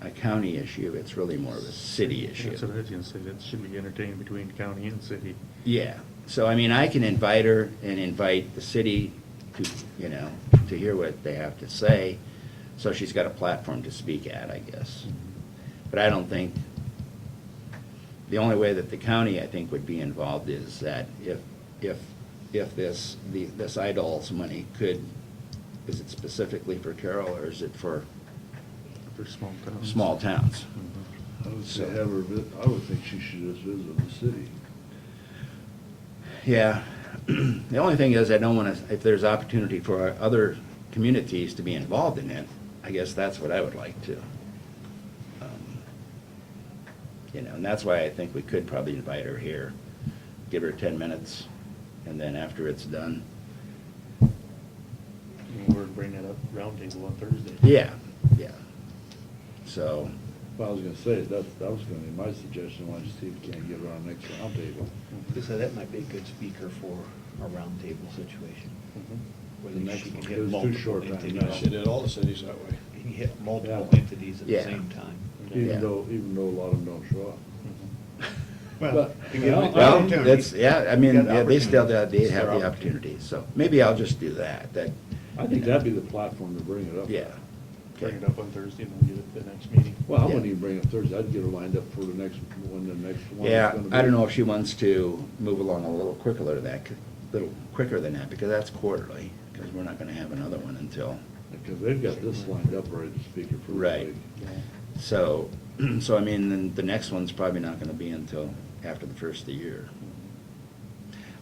a county issue, it's really more of a city issue. That's what I was gonna say, that should be entertained between county and city. Yeah, so I mean, I can invite her and invite the city to, to hear what they have to say, so she's got a platform to speak at, I guess. But I don't think, the only way that the county, I think, would be involved is that if this IDOLS money is it specifically for Carroll, or is it for For small towns. small towns? I would say So- have her I would think she should just visit the city. Yeah, the only thing is, I don't want to, if there's opportunity for other communities to be involved in it, I guess that's what I would like to. And that's why I think we could probably invite her here, give her 10 minutes, and then after it's done. We're bringing that up roundtable on Thursday. Yeah. So, Well, I was gonna say, that was gonna be my suggestion, why don't you see if you can't get around next roundtable. So that might be a good speaker for a roundtable situation. Where The next she can one, hit it was too multiple short time entities. now. She did all the cities that way. You can hit multiple Yeah. entities at the Yeah. same time. Yeah. Even though a lot of them don't show up. Well, again, Well, opportunity. that's, yeah, I mean, You got yeah, they still, opportunity. they It's have their the opportunity, so maybe I'll just do that, I think that'd be the platform to bring it up. yeah. Bring Okay. it up on Thursday and then get it the next meeting. Well, I Yeah. wouldn't even bring it up Thursday, I'd get her lined up for the next one is Yeah, gonna be. I don't know if she wants to move along a little quicker than that, because that's quarterly, because we're not gonna have another one until, Because they've got this lined up already, the speaker for the Right. week. so, so I mean, then the next one's probably not gonna be until after the first of the year.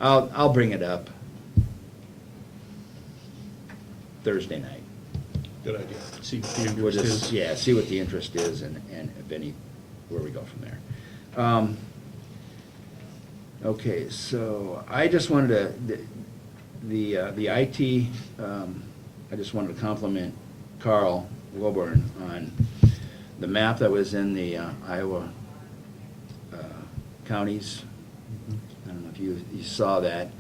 I'll bring it up Thursday night. Good idea. See what the We'll interest just, is. yeah, see what the interest is and if any, where we go from there. Okay, so I just wanted to, the IT, I just wanted to compliment Carl Wilburn on the map that was in the Iowa counties. I don't know if you saw that,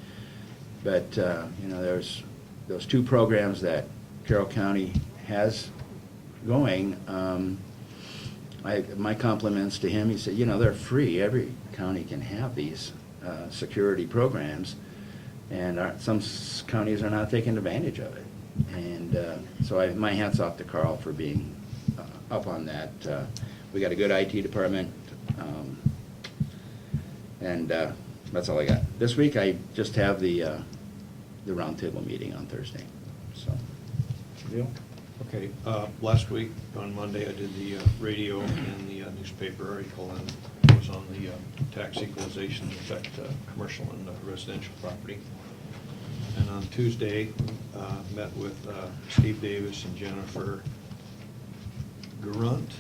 but, you know, there's those two programs that Carroll County has going. My compliments to him, he said, you know, they're free. Every county can have these security programs, and some counties are not taking advantage of it. And so my hat's off to Carl for being up on that. We got a good IT department, and that's all I got. This week, I just have the roundtable meeting on Thursday, so. Neil? Okay, last week, on Monday, I did the radio and the newspaper article, and it was on the tax equalization effect, commercial and residential property. And on Tuesday, met with Steve Davis and Jennifer Grunt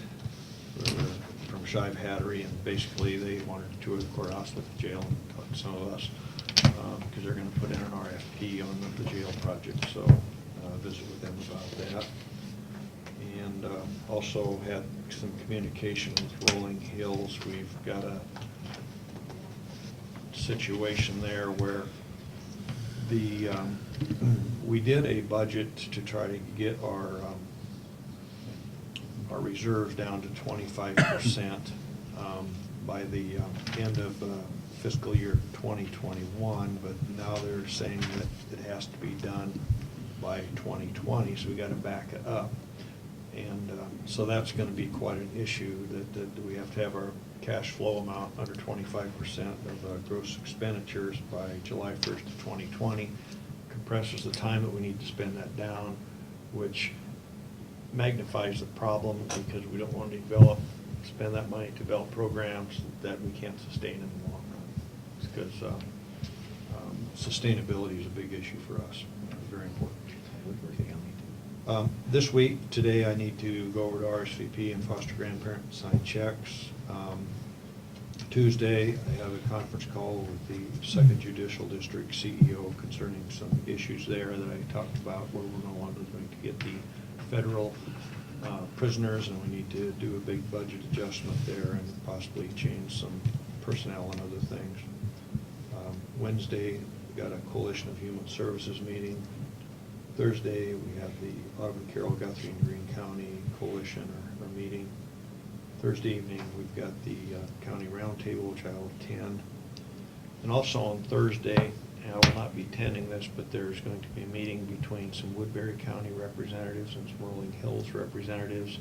from Shive Hattery, and basically they wanted to tour the courthouse with the jail and talk to some of us, because they're gonna put in an RFP on the jail project, so visit with them about that. And also had some communication with Rolling Hills. We've got a situation there where we did a budget to try to get our reserves down to 25% by the end of fiscal year 2021, but now they're saying that it has to be done by 2020, so we got to back it up. And so that's going to be quite an issue, that we have to have our cash flow amount under 25% of gross expenditures by July 1st of 2020. Compresses the time that we need to spend that down, which magnifies the problem, because we don't want to spend that money to develop programs that we can't sustain in the long run. Because sustainability is a big issue for us, very important. This week, today, I need to go over to RSVP and foster grandparent and sign checks. Tuesday, I have a conference call with the Second Judicial District CEO concerning some issues there that I talked about, where we're no longer going to get the federal prisoners, and we need to do a big budget adjustment there and possibly change some personnel and other things. Wednesday, we got a Coalition of Human Services meeting. Thursday, we have the Auburn, Carroll, Guthrie, and Greene County Coalition are meeting. Thursday evening, we've got the county roundtable, which I will attend. And also on Thursday, and I will not be attending this, but there's going to be a meeting between some Woodbury County representatives and some Rolling Hills representatives.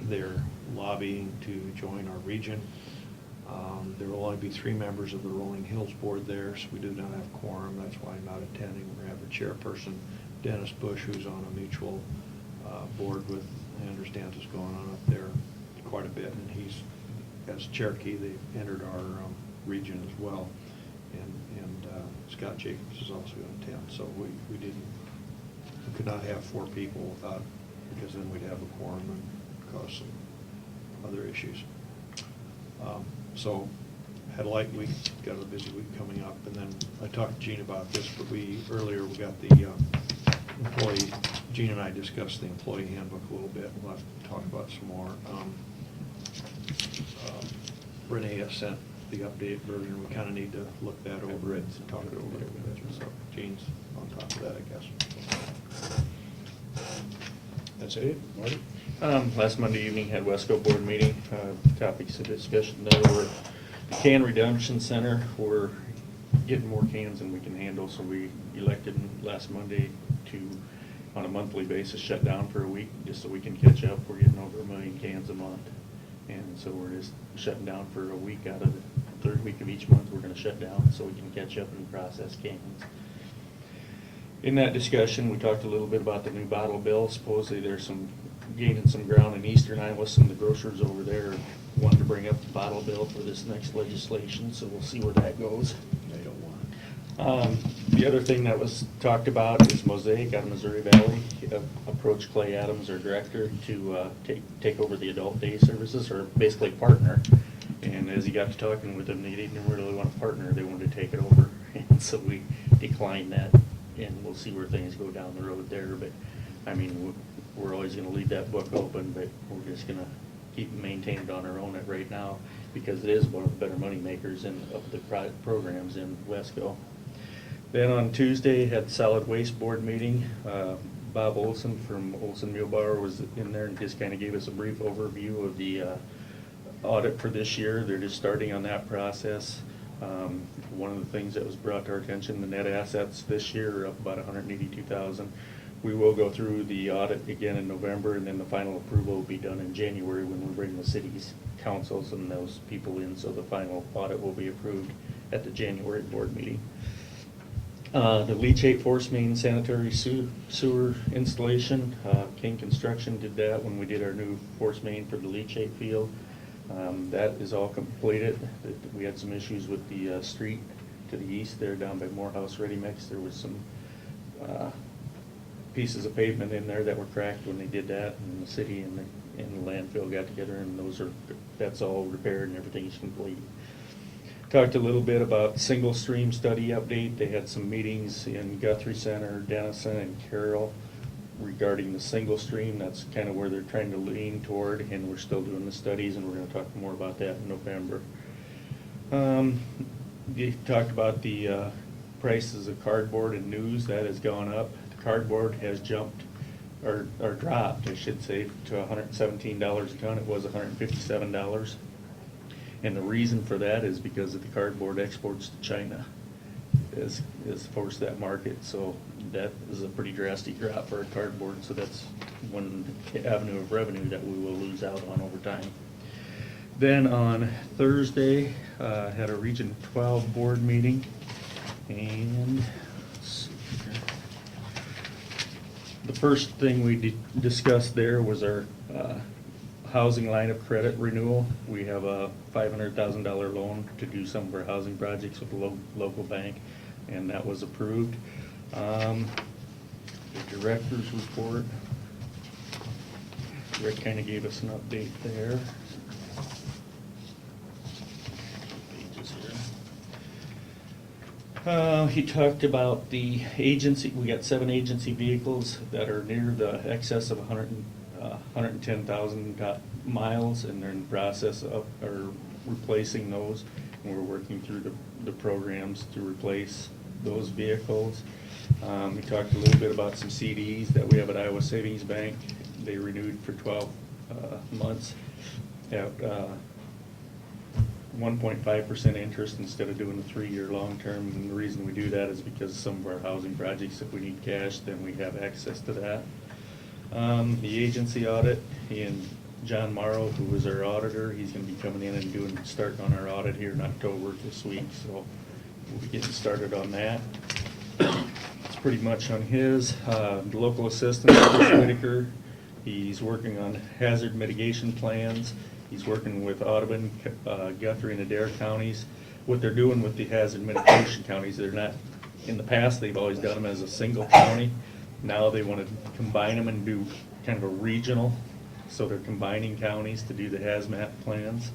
They're lobbying to join our region. There will only be 3 members of the Rolling Hills board there, so we do not have quorum. That's why I'm not attending. We have a chairperson, Dennis Bush, who's on a mutual board with, I understand, is going on up there quite a bit, and he's, as Cherokee, they've entered our region as well. And Scott Jacobs is also going to attend. So we could not have 4 people without, because then we'd have a quorum and cause some other issues. So had a light week, got a busy week coming up, and then I talked to Gene about this, but earlier we got the employee, Gene and I discussed the employee handbook a little bit. We'll have to talk about some more. Renee has sent the updated version. We kind of need to look that over and talk it over. So Gene's on top of that, I guess. That's it, Marty? Last Monday evening, had Wesco board meeting. Topics of discussion there were the can redemption center. We're getting more cans than we can handle, so we elected last Monday to, on a monthly basis, shut down for a week, just so we can catch up. We're getting over 1 million cans a month. And so we're just shutting down for a week out of the third week of each month. We're gonna shut down so we can catch up and process cans. In that discussion, we talked a little bit about the new bottle bill. Supposedly there's some gaining some ground in eastern Iowa. Some of the grocers over there wanted to bring up the bottle bill for this next legislation, so we'll see where that goes. They don't want it. The other thing that was talked about is Mosaic out of Missouri Valley approached Clay Adams, their director, to take over the adult day services, or basically partner. And as he got to talking with them, they didn't really want to partner, they wanted to take it over. And so we declined that, and we'll see where things go down the road there. But, I mean, we're always gonna leave that book open, but we're just gonna keep maintain it on our own right now, because it is one of the better money makers of the programs in Wesco. Then on Tuesday, had the solid waste board meeting. Bob Olson from Olson Muehlbauer was in there and just kind of gave us a brief overview of the audit for this year. They're just starting on that process. One of the things that was brought to our attention, the net assets this year are up about $182,000. We will go through the audit again in November, and then the final approval will be done in January when we bring the city's councils and those people in, so the final audit will be approved at the January board meeting. The leachate force main sanitary sewer installation, King Construction did that when we did our new force main for the leachate field. That is all completed. We had some issues with the street to the east there down by Morehouse Ready Mix. There was some pieces of pavement in there that were cracked when they did that, and the city and the landfill got together, and that's all repaired and everything's complete. Talked a little bit about single stream study update. They had some meetings in Guthrie Center, Denison, and Carroll regarding the single stream. That's kind of where they're trying to lean toward, and we're still doing the studies, and we're going to talk more about that in November. They talked about the prices of cardboard and news. That has gone up. The cardboard has jumped, or dropped, I should say, to $117 a ton. It was $157. And the reason for that is because of the cardboard exports to China has forced that market. So that is a pretty drastic drop for cardboard. So that's one avenue of revenue that we will lose out on over time. Then on Thursday, had a Region 12 board meeting, and let's see here. The first thing we discussed there was our housing line of credit renewal. We have a $500,000 loan to do some of our housing projects with a local bank, and that was approved. The director's report. Rick kind of gave us an update there. Pages here. He talked about the agency. We got 7 agency vehicles that are near the excess of 110,000 miles, and they're in the process of replacing those. And we're working through the programs to replace those vehicles. We talked a little bit about some CDs that we have at Iowa Savings Bank. They renewed for 12 months at 1.5% interest instead of doing a 3-year long term. And the reason we do that is because some of our housing projects, if we need cash, then we have access to that. The agency audit, and John Morrow, who was our auditor, he's going to be coming in and starting on our audit here in October this week, so we'll be getting started on that. It's pretty much on his. The local assistant, Chris Whitaker, he's working on hazard mitigation plans. He's working with Audubon, Guthrie, and Adair counties. What they're doing with the hazard mitigation counties, they're not, in the past, they've always done them as a single county. Now they want to combine them and do kind of a regional, so they're combining counties to do the hazmat plans.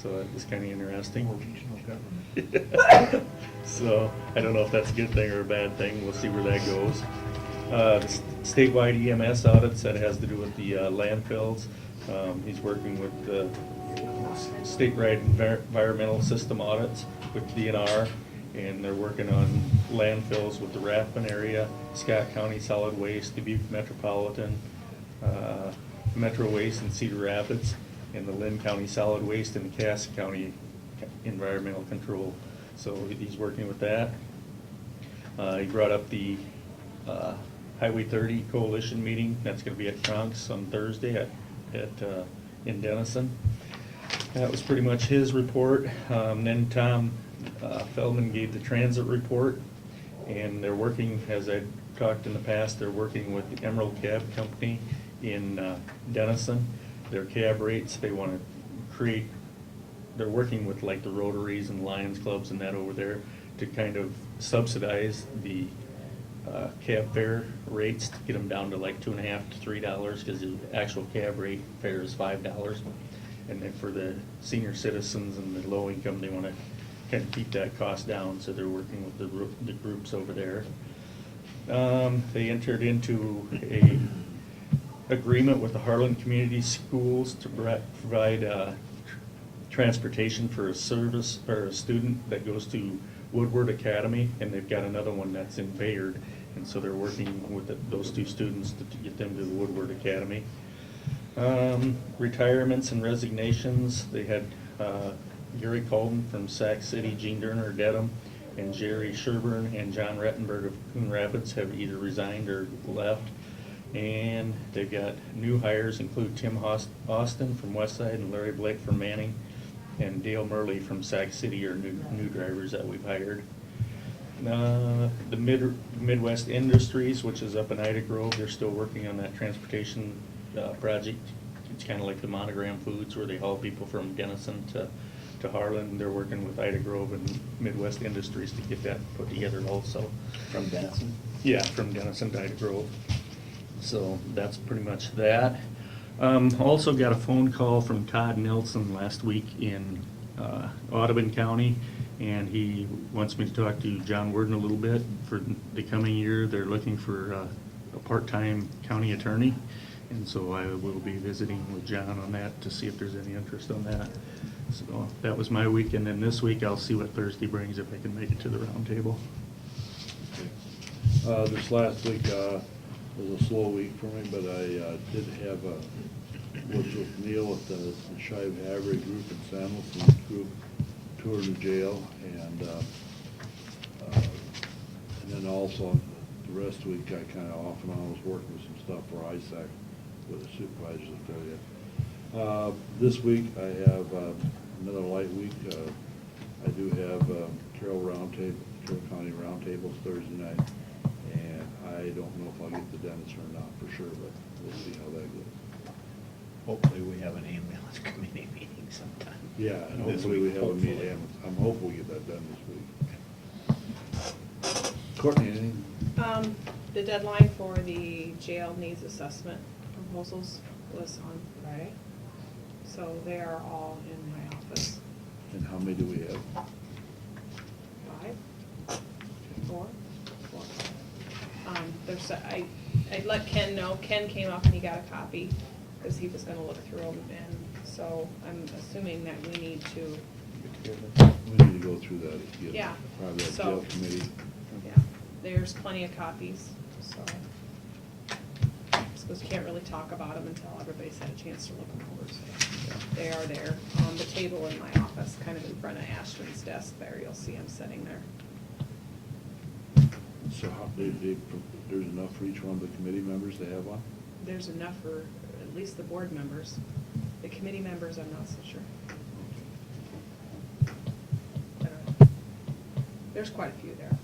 So that was kind of interesting. More regional government. So I don't know if that's a good thing or a bad thing. We'll see where that goes. The statewide EMS audits, that has to do with the landfills. He's working with statewide environmental system audits with DNR, and they're working on landfills with the Rathbun area, Scott County Solid Waste, Dubuque Metropolitan, Metro Waste in Cedar Rapids, and the Lynn County Solid Waste and the Cass County Environmental Control. So he's working with that. He brought up the Highway 30 Coalition meeting. That's going to be at Kronk's on Thursday in Denison. That was pretty much his report. Then Tom Feldman gave the transit report, and they're working, as I talked in the past, they're working with the Emerald Cab Company in Denison. Their cab rates, they want to create, they're working with like the Rotaries and Lions Clubs and that over there to kind of subsidize the cab fare rates to get them down to like $2.50 to $3, because the actual cab rate fare is $5. And then for the senior citizens and the low income, they want to kind of keep that cost down, so they're working with the groups over there. They entered into a agreement with the Harlan Community Schools to provide transportation for a service or a student that goes to Woodward Academy, and they've got another one that's in Bayard, and so they're working with those two students to get them to the Woodward Academy. Retirements and resignations, they had Gary Colden from Sac City, Gene Durner, Dedham, and Jerry Sherburne and John Rettenberg of Coon Rapids have either resigned or left. And they've got new hires include Tim Austin from Westside and Larry Blake from Manning, and Dale Murley from Sac City are new drivers that we've hired. The Midwest Industries, which is up in Ida Grove, they're still working on that transportation project. It's kind of like the Monogram Foods, where they haul people from Denison to Harlan. They're working with Ida Grove and Midwest Industries to get that put together also. From Denison? Yeah, from Denison to Ida Grove. So that's pretty much that. Also got a phone call from Todd Nelson last week in Audubon County, and he wants me to talk to John Worden a little bit. For the coming year, they're looking for a part-time county attorney, and so I will be visiting with John on that to see if there's any interest on that. So that was my week, and then this week I'll see what Thursday brings, if I can make it to the round table. This last week was a slow week for me, but I did have was with Neil at the Shive Havre group in Samuelson group, toured the jail, and then also the rest of the week I kind of off and on was working with some stuff for ISAC with the supervisors affiliate. This week I have another light week. I do have Carroll County Roundtables Thursday night, and I don't know if I'll get the dentist or not for sure, but we'll see how that goes. Hopefully we have an ambulance committee meeting sometime. Yeah, and This hopefully we week, have a hopefully. meeting. I'm hopeful we get that done this week. Courtney, anything? The deadline for the jail needs assessment proposals was on Friday, so they are all in my office. And how many do we have? 5? 4? I let Ken know. Ken came up and he got a copy because he was gonna look through them, and so I'm assuming that we need to, We need to go through that again. Yeah, Probably that so- jail committee. yeah, there's plenty of copies, so. Suppose you can't really talk about them until everybody's had a chance to look them over, so they are there on the table in my office, kind of in front of Ashton's desk there. You'll see them sitting there. So there's enough for each one of the committee members to have one? There's enough for at least the board members. The committee members, I'm not so sure. I don't know. There's quite a few there.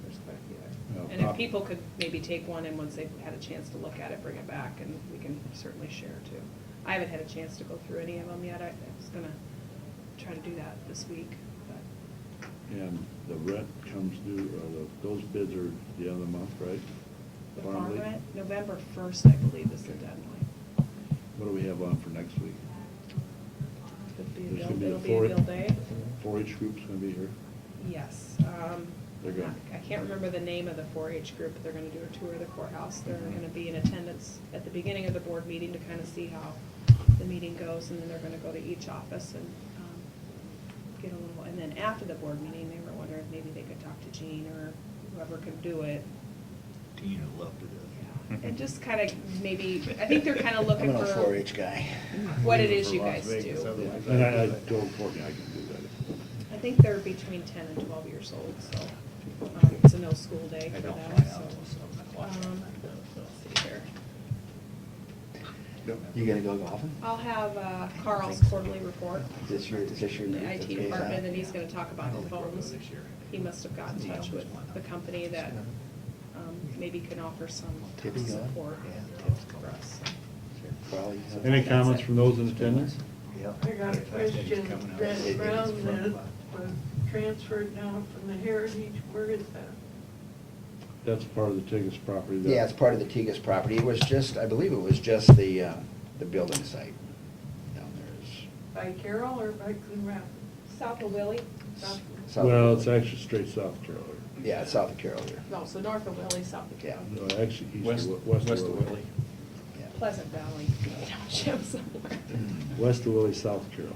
There's quite a few there. Yeah, And if people could maybe take one, and once they've had a chance to look at it, bring it back, and we can certainly share too. I haven't had a chance to go through any of them yet. I was gonna try to do that this week, but And the rent comes due, those bids are the end of the month, right? the farm Farm league? rent, November 1st, I believe, is the deadline. What do we have on for next week? There's gonna be It'll be a bill day. 4-H group's gonna be here? Yes. They're good. I can't remember the name of the 4-H group, but they're gonna do a tour of the courthouse. They're gonna be in attendance at the beginning of the board meeting to kind of see how the meeting goes, and then they're gonna go to each office and get a little, and then after the board meeting, they were wondering if maybe they could talk to Jean or whoever could do it. Tina loved to do it. And just kind of maybe, I think they're kind of looking I'm an for 4-H guy. what it is For you Las guys Vegas, do. otherwise And I I'd- told Courtney I can do that. I think they're between 10 and 12 years old, so it's a no school day I for don't them, fly so. out, so I'm not watching. Let's see here. You gonna go golfing? I'll have Carl's quarterly report. Is this your From the group IT that pays department, out? and he's gonna talk about the phones. He must have got in touch with the company that maybe can offer some Tips going? support Yeah, tips for us. Carl, you have- Any comments from those in attendance? Yep. I got a question, that ground It- that was transferred now from the Heritage, where is that? That's part of the Tigas property. that- Yeah, it's part of the Tigas property. It was just, I believe it was just the building site down there is. By Carroll or by Coon Rapids? South of Willie? South- south Well, of- it's actually straight south Carroll. Yeah, it's south of Carroll here. No, so north of Willie, south of Yeah. Carroll. No, actually east West of, west of of Willie. Yeah. Pleasant Valley Township somewhere. West of Willie, south Carroll.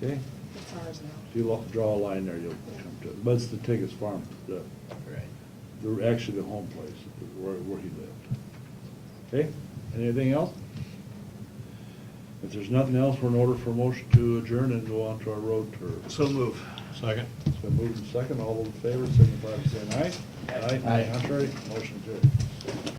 Okay? It's ours now. If you draw a line there, you'll come to it. But it's the Tigas farm, Right. actually the home place, where he lived. Okay? Anything else? If there's nothing else, we're in order for a motion to adjourn and go on to our road tour. So move. Second. It's been moved and second. All those in favor, signify by saying aye. Aye. Contrary, motion carried.